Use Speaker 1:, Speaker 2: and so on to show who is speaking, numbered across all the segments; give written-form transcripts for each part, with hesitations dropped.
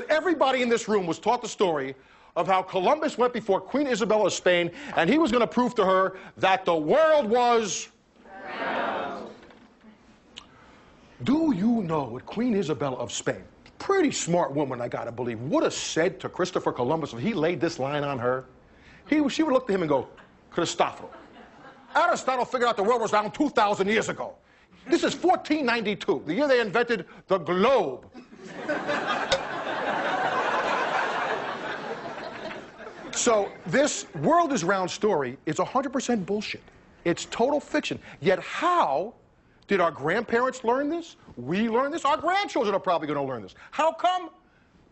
Speaker 1: Everybody in this room was taught the story of how Columbus went before Queen Isabella of Spain, and he was going to prove to her that the world was round. Do you know what Queen Isabella of Spain, pretty smart woman, I gotta believe, would have said to Christopher Columbus if he laid this line on her? She would look to him and go, Christoffel, Aristotle figured out the world was round 2,000 years ago. This is 1492, the year they invented the globe. So this world is round story is 100% bullshit. It's total fiction. Yet how did our grandparents learn this? We learn this? Our grandchildren are probably going to learn this. How come?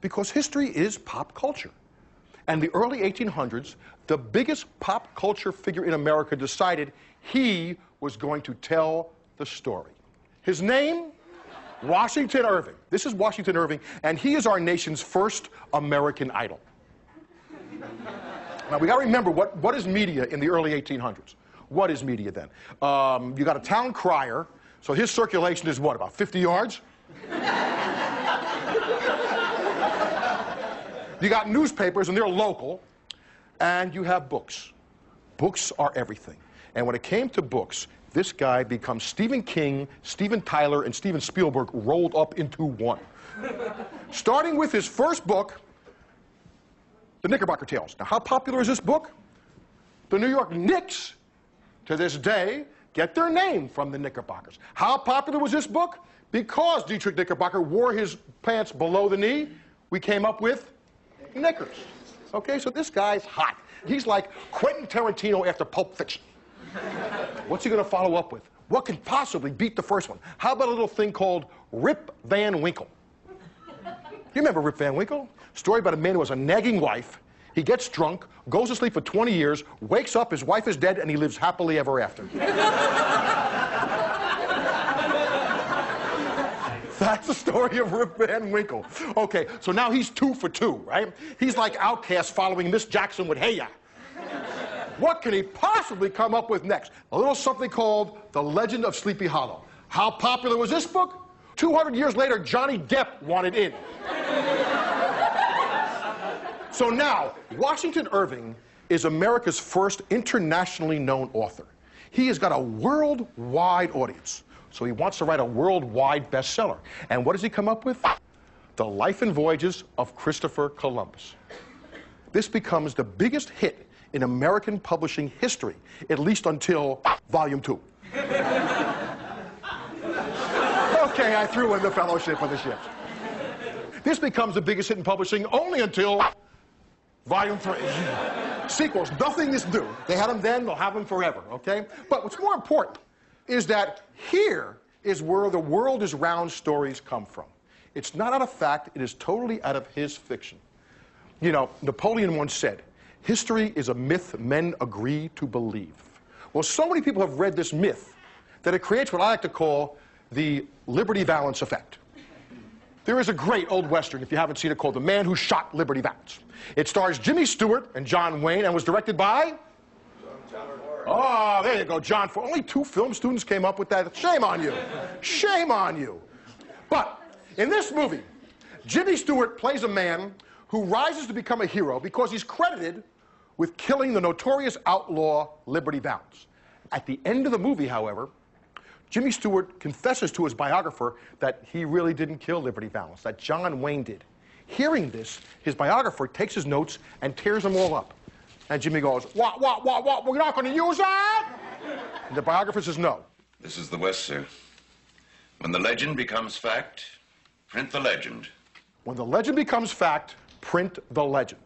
Speaker 1: Because history is pop culture. And the early 1800s, the biggest pop culture figure in America decided he was going to tell the story. His name? Washington Irving. This is Washington Irving, and he is our nation's first American Idol. Now, we got to remember, what is media in the early 1800s? What is media then? You got a town crier, so his circulation is what, about 50 yards? You got newspapers, and they're local, and you have books. Books are everything. And when it came to books, this guy becomes Stephen King, Steven Tyler, and Steven Spielberg rolled up into one. Starting with his first book, The Knickerbocker Tales. Now, how popular is this book? The New York Knicks, to this day, get their name from the Knickerbockers. How popular was this book? Because Dietrich Knickerbocker wore his pants below the knee, we came up with Knickers. Okay, so this guy's hot. He's like Quentin Tarantino after Pulp Fiction. What's he going to follow up with? What can possibly beat the first one? How about a little thing called Rip Van Winkle? You remember Rip Van Winkle? Story about a man who has a nagging wife. He gets drunk, goes to sleep for 20 years, wakes up, his wife is dead, and he lives happily ever after. That's the story of Rip Van Winkle. Okay, so now he's 2 for 2, right? He's like Outcast following Miss Jackson with Hey Ya. What can he possibly come up with next? A little something called The Legend of Sleepy Hollow. How popular was this book? 200 years later, Johnny Depp wanted in. So now, Washington Irving is America's first internationally known author. He has got a worldwide audience. So he wants to write a worldwide bestseller. And what does he come up with? The Life and Voyages of Christopher Columbus. This becomes the biggest hit in American publishing history, at least until Volume 2. Okay, I threw in the Fellowship of the Ships. This becomes the biggest hit in publishing only until Volume 3. Sequels, nothing is new. They had them then, they'll have them forever, okay? But what's more important is that here is where the world is round stories come from. It's not out of fact, it is totally out of his fiction. You know, Napoleon once said, history is a myth men agree to believe. Well, so many people have read this myth that it creates what I like to call the Liberty Valance effect. There is a great old Western, if you haven't seen it, called The Man Who Shot Liberty Valance. It stars Jimmy Stewart and John Wayne and was directed by? Oh, there you go, John. For only 2 film students came up with that. Shame on you. Shame on you. But in this movie, Jimmy Stewart plays a man who rises to become a hero because he's credited with killing the notorious outlaw Liberty Valance. At the end of the movie, however, Jimmy Stewart confesses to his biographer that he really didn't kill Liberty Valance, that John Wayne did. Hearing this, his biographer takes his notes and tears them all up. And Jimmy goes, what, we're not going to use that? And the biographer says, no.
Speaker 2: This is the West, sir. When the legend becomes fact, print the legend.
Speaker 1: When the legend becomes fact, print the legend.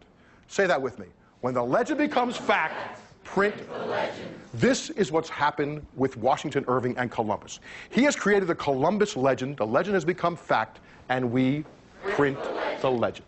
Speaker 1: Say that with me. When the legend becomes fact, print the legend. This is what's happened with Washington Irving and Columbus. He has created the Columbus legend. The legend has become fact, and we print the legend.